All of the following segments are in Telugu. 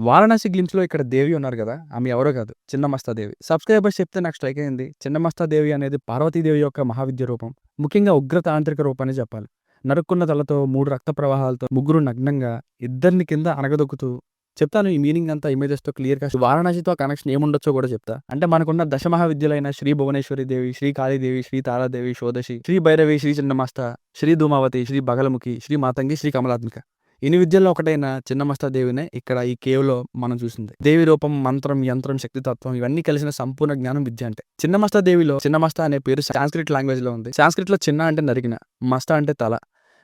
వారణాసి గ్లిమ్స్‌లో ఇక్కడ దేవి ఉన్నారు గదా! ఆమె ఎవరో కాదు. చిన్నమస్తాదేవి. సబ్‌స్క్రైబర్స్ చెప్తే నాకు స్ట్రైక్ అయింది. చిన్నమస్తాదేవి అనేది పార్వతీదేవి యొక్క మహావిద్య రూపం. ముఖ్యంగా ఉగ్ర తాంత్రిక రూపమనే చెప్పాలి. నరుక్కున్న తలతో, 3 రక్త ప్రవాహాలతో, ముగ్గురు నగ్నంగా, ఇద్దరిని కింద అణగదొక్కుతూ చెప్తాను ఈ మీనింగ్ అంతా ఇమేజెస్‌తో క్లియర్‌గా. వారణాసితో కనెక్షన్ ఏముండొచ్చో గూడా చెప్తా. అంటే మనకున్న దశమహావిద్యలైన శ్రీ భువనేశ్వరి దేవి, శ్రీ కాళీదేవి, శ్రీ తారాదేవి, షోడశి, శ్రీ భైరవి, శ్రీ చిన్నమస్త, శ్రీ ధూమావతి, శ్రీ బగలముఖి, శ్రీ మాతంగి, శ్రీ కమలాత్మిక. ఇన్ని విద్యల్లో ఒకటైన చిన్నమస్తాదేవినే ఇక్కడ ఈ కేవ్‌లో మనం చూసింది. దేవి రూపం, మంత్రం, యంత్రం, శక్తితత్వం ఇవన్నీ కలిసిన సంపూర్ణ జ్ఞానం విద్య అంటే. చిన్నమస్తాదేవిలో చిన్నమస్త అనే పేరు సాంస్క్రిట్ లాంగ్వేజ్‌లో ఉంది. సాంస్క్రిట్‌లో చిన్న అంటే నరికిన, మస్త అంటే తల.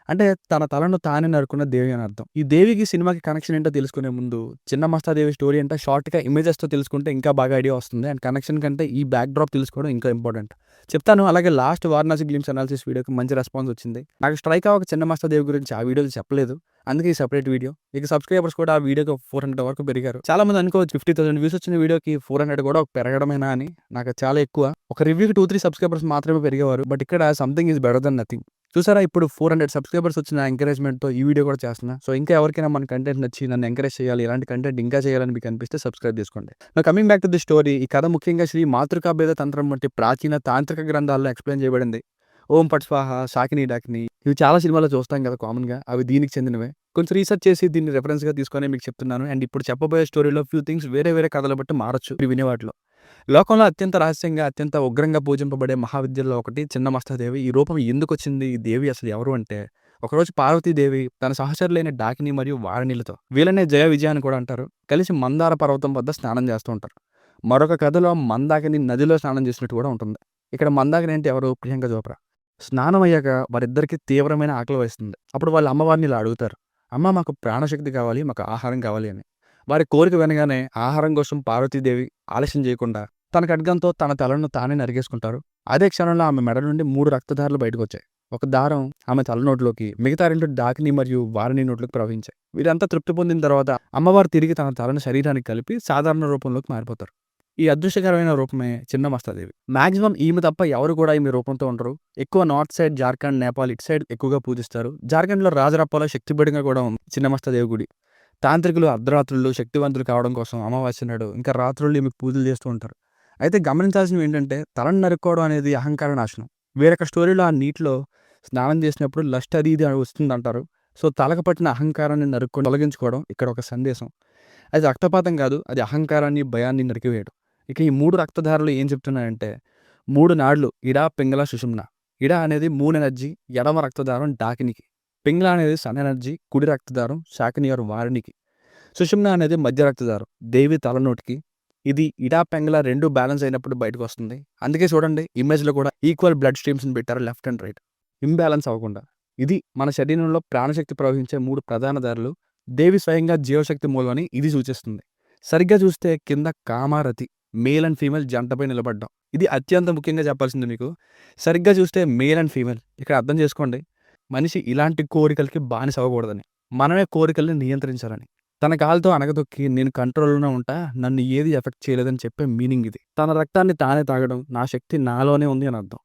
అంటే తన తలను తానే నరుకున్న దేవి అని అర్థం. ఈ దేవికి సినిమాకి కనెక్షన్ ఏంటో తెలుసుకునే ముందు చిన్నమస్తాదేవి స్టోరీ అంటే షార్ట్‌గా ఇమేజెస్‌తో తెలుసుకుంటే ఇంకా బాగా ఐడియా వస్తుంది. అండ్ కనెక్షన్ కంటే ఈ బ్యాక్ డ్రాప్ తెలుసుకోవడం ఇంకా ఇంపార్టెంట్. చెప్తాను. అలాగే లాస్ట్ వారణాసి గ్లిమ్స్ అనాలిసిస్ వీడియోకి మంచి రెస్పాన్స్ వచ్చింది. నాకు స్ట్రైక్ అవ్వక చిన్నమస్తాదేవి గురించి ఆ వీడియోలో చెప్పలేదు. అందుకే ఈ సెపరేట్ వీడియో. ఇక సబ్‌స్క్రైబర్స్ కూడా ఆ వీడియోకి 400 వరకు పెరిగారు. చాలా మంది అనుకోవచ్చు 50,000 వ్యూస్ వచ్చిన వీడియోకి 400 కూడా ఒక పెరగడమేనా అని. నాకు చాలా ఎక్కువ. ఒక రివ్యూకి 2, 3 సబ్‌స్క్రైబర్స్ మాత్రమే పెరిగేవారు. బట్ ఇక్కడ something is better than nothing. చూసారా ఇప్పుడు 400 సబ్‌స్క్రైబర్స్ వచ్చిన ఎంకరేజ్‌మెంట్‌తో ఈ వీడియో కూడా చేస్తున్నా. సో ఇంకా ఎవరికైనా మన కంటెంట్ నచ్చి నన్ను ఎంకరేజ్ చేయాలి, ఇలాంటి కంటెంట్ ఇంకా చేయాలని మీకు అనిపిస్తే సబ్‌స్క్రైబ్ చేసుకోండి. Now coming back to the story. ఈ కథ ముఖ్యంగా శ్రీ మాతృకాభేద తంత్రం వంటి ప్రాచీన తాంత్రిక గ్రంథాల్లో ఎక్స్‌ప్లెయిన్ చేయబడింది. ఓం ఫట్ స్వాహ, శాకిని డాకిని ఇవి చాలా సినిమాల్లో చూస్తాం కదా కామన్‌గా. అవి దీనికి చెందినవే. కొంచెం రీసెర్చ్ చేసి దీన్ని రిఫరెన్స్‌గా తీసుకొని మీకు చెప్తున్నాను. అండ్ ఇప్పుడు చెప్పబోయే స్టోరీలో ఫ్యూ థింగ్స్ వేరే వేరే కథలు బట్టి మారొచ్చు ఇవి వినే వాటిలో. లోకంలో అత్యంత రహస్యంగా, అత్యంత ఉగ్రంగా పూజింపబడే మహావిద్యల్లో ఒకటి చిన్నమస్తాదేవి. ఈ రూపం ఎందుకొచ్చింది? ఈ దేవి అసలు ఎవరు అంటే, ఒకరోజు పార్వతీదేవి తన సహచరులైన డాకిని మరియు వారణిలతో, వీళ్ళనే జయ విజయ అని కూడా అంటారు, కలిసి మందార పర్వతం వద్ద స్నానం చేస్తూ ఉంటారు. మరొక కథలో మందాకిని నదిలో స్నానం చేసినట్టు కూడా ఉంటుంది. ఇక్కడ మందాకిని అంటే ఎవరు? ప్రియాంక చోప్రా. స్నానం అయ్యాక వారిద్దరికీ తీవ్రమైన ఆకలి వేస్తుంది. అప్పుడు వాళ్ళ అమ్మవారిని ఇలా అడుగుతారు. అమ్మ మాకు ప్రాణశక్తి కావాలి, మాకు ఆహారం కావాలి అని. వారి కోరిక వినగానే ఆహారం కోసం పార్వతీదేవి ఆలస్యం చేయకుండా తన ఖడ్గంతో తన తలను తానే నరికేసుకుంటారు. అదే క్షణంలో ఆమె మెడ నుండి 3 రక్తధారలు బయటకొచ్చాయి. ఒక దారం ఆమె తల నోట్లోకి, మిగతా 2 డాకిని మరియు వారిని నోట్లోకి ప్రవహించాయి. వీరంతా తృప్తి పొందిన తర్వాత అమ్మవారు తిరిగి తన తలను శరీరానికి కలిపి సాధారణ రూపంలోకి మారిపోతారు. ఈ అదృశ్యకరమైన రూపమే చిన్నమస్తాదేవి. మాక్సిమం ఈమె తప్ప ఎవరు కూడా ఈమె రూపంతో ఉండరు. ఎక్కువ నార్త్ సైడ్ జార్ఖండ్, నేపాల్ ఇటు సైడ్ ఎక్కువగా పూజిస్తారు. జార్ఖండ్‌లో రాజరప్పాలో శక్తిపీఠంగా కూడా ఉంది చిన్నమస్తాదేవి గుడి. తాంత్రికులు అర్ధరాత్రులు శక్తివంతులు కావడం కోసం అమావాస్య నాడు ఇంకా రాత్రుళ్ళు ఈమెకు పూజలు చేస్తూ ఉంటారు. అయితే గమనించాల్సినవి ఏంటంటే తలను నరుక్కోవడం అనేది అహంకార నాశనం. వేరొక స్టోరీలో ఆ నీటిలో స్నానం చేసినప్పుడు లస్ట్ అది ఇది వస్తుందంటారు. సో తలకు పట్టిన అహంకారాన్ని నరుక్కొని తొలగించుకోవడం ఇక్కడ ఒక సందేశం. అది రక్తపాతం కాదు, అది అహంకారాన్ని, భయాన్ని నరికివేయడం. ఇక ఈ 3 రక్తధారలు ఏం చెప్తున్నాయంటే 3 నాడులు ఇడ, పింగళ, సుషుమ్న. ఇడ అనేది మూన్ ఎనర్జీ, ఎడమ రక్తదారం డాకినికి. పింగళ అనేది సన్ ఎనర్జీ, కుడి రక్తదారం శాకిని ఆర్ వారినికి. సుషుమ్న అనేది మధ్య రక్తదారం, దేవి తలనోటికి. ఇది ఇడా, పెంగళ 2 బ్యాలెన్స్ అయినప్పుడు బయటకొస్తుంది. అందుకే చూడండి ఇమేజ్‌లో కూడా ఈక్వల్ బ్లడ్ స్ట్రీమ్స్‌ని పెట్టారు లెఫ్ట్ అండ్ రైట్. ఇంబాలెన్స్ అవ్వకుండా. ఇది మన శరీరంలో ప్రాణశక్తి ప్రవహించే 3 ప్రధాన దారులు. దేవి స్వయంగా జీవశక్తి మూలం అని ఇది సూచిస్తుంది. సరిగ్గా చూస్తే కింద కామారతి, మేల్ అండ్ ఫీమేల్ జంటపై నిలబడ్డం. ఇది అత్యంత ముఖ్యంగా చెప్పాల్సింది మీకు. సరిగ్గా చూస్తే మేల్ అండ్ ఫీమేల్. ఇక్కడ అర్థం చేసుకోండి. మనిషి ఇలాంటి కోరికలకి బానిస అవ్వకూడదని. మనమే కోరికల్ని నియంత్రించాలని. తన కాలుతో అణగదొక్కి నేను కంట్రోల్‌లోనే ఉంటా, నన్ను ఏది ఎఫెక్ట్ చేయలేదని చెప్పే మీనింగ్ ఇది. తన రక్తాన్ని తానే తాగడం, నా శక్తి నాలోనే ఉంది అని అర్థం.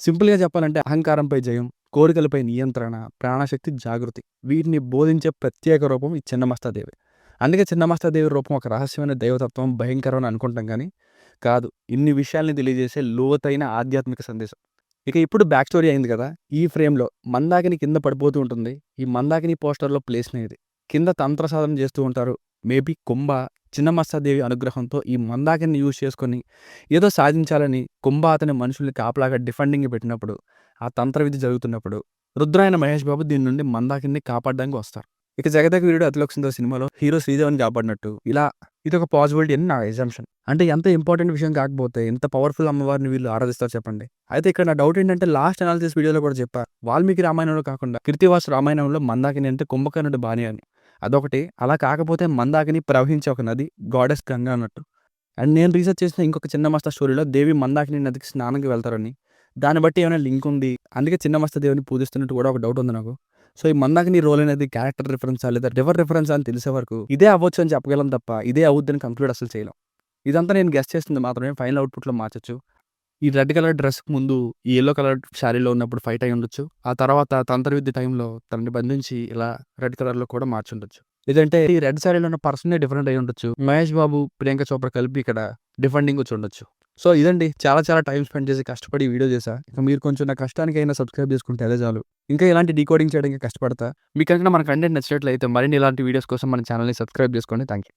సింపుల్‌గా చెప్పాలంటే అహంకారంపై జయం, కోరికలపై నియంత్రణ, ప్రాణశక్తి జాగృతి. వీటిని బోధించే ప్రత్యేక రూపం ఈ చిన్నమస్తాదేవి. అందుకే చిన్నమస్తాదేవి రూపం ఒక రహస్యమైన దైవతత్వం, భయంకరం అని అనుకుంటాం కానీ కాదు. ఇన్ని విషయాల్ని తెలియజేసే లోతైన ఆధ్యాత్మిక సందేశం. ఇక ఇప్పుడు బ్యాక్ స్టోరీ అయింది కదా! ఈ ఫ్రేమ్‌లో మందాకిని కింద పడిపోతూ ఉంటుంది. ఈ మందాకిని పోస్టర్‌లో ప్లేస్‌నే ఇది. కింద తంత్ర సాధన చేస్తూ ఉంటారు. మేబీ కుంభ చిన్నమస్తాదేవి అనుగ్రహంతో ఈ మందాకిని యూజ్ చేసుకొని ఏదో సాధించాలని కుంభ అతని మనుషుల్ని కాపలాగా డిఫెండింగ్‌కి పెట్టినప్పుడు, ఆ తంత్ర విద్య జరుగుతున్నప్పుడు రుద్రాయన మహేష్ బాబు దీని నుండి మందాకిని కాపాడడానికి వస్తారు. ఇక 'జగదేక వీరుడు అతిలోక సుందరి' సినిమాలో హీరో శ్రీదేవిని కాపాడినట్టు ఇలా ఇదొక పాసిబిలిటీ అని నా అజంప్షన్. అంటే ఎంత ఇంపార్టెంట్ విషయం కాకపోతే ఎంత పవర్‌ఫుల్ అమ్మవారిని వీళ్ళు ఆరాధిస్తారు చెప్పండి. అయితే ఇక్కడ నా డౌట్ ఏంటంటే లాస్ట్ అనాలిసిస్ వీడియోలో కూడా చెప్పా. వాల్మీకి రామాయణంలో కాకుండా కృత్తివాస రామాయణంలో మందాకిని అంటే కుంభకర్ణుడి భార్య అని. అదొకటి. అలా కాకపోతే మందాకిని ప్రవహించే ఒక నది గాడెస్ గంగా అన్నట్టు. అండ్ నేను రీసెర్చ్ చేసిన ఇంకొక చిన్నమస్త స్టోరీలో దేవి మందాకిని నదికి స్నానంకి వెళ్తారని. దాన్ని బట్టి ఏమైనా లింక్ ఉంది. అందుకే చిన్నమస్త దేవుని పూజిస్తున్నట్టు కూడా ఒక డౌట్ ఉంది నాకు. సో ఈ మందాకిని రోల్ అనేది క్యారెక్టర్ రిఫరెన్సా లేదా రివర్ రిఫరెన్సా అని తెలిసే వరకు ఇదే అవ్వచ్చు అని చెప్పగలం తప్ప ఇదే అవుద్దని కంక్లూడ్ అసలు చేయలేం. ఇదంతా నేను గెస్ చేస్తుంది మాత్రమే. ఫైనల్ అవుట్‌పుట్‌లో మార్చొచ్చు. ఈ రెడ్ కలర్ డ్రెస్‌కి ముందు ఈ యెల్లో కలర్ శారీలో ఉన్నప్పుడు ఫైట్ అయ్యుండొచ్చు. ఆ తర్వాత తంత్ర విద్య టైంలో తనని బంధించి ఇలా రెడ్ కలర్‌లో కూడా మార్చుండొచ్చు. లేదంటే ఈ రెడ్ శారీలో ఉన్న పర్సనే డిఫరెంట్ అయ్యి ఉండొచ్చు. మహేష్ బాబు, ప్రియాంక చోప్రా కలిపి ఇక్కడ డిఫెండింగ్ వచ్చి ఉండొచ్చు. సో ఇదండి చాలా టైం స్పెండ్ చేసి కష్టపడి వీడియో చేశా. ఇక మీరు కొంచెం నా కష్టానికైనా సబ్స్క్రైబ్ చేసుకుంటే అదే చాలు. ఇంకా ఇలాంటి డీకోడింగ్ చేయడానికి కష్టపడతా. మీకు కనుక మన కంటెంట్ నచ్చినట్లయితే మరిన్ని ఇలాంటి వీడియోస్ కోసం మన ఛానల్‌ని సబ్స్క్రైబ్ చేసుకోండి. Thank you.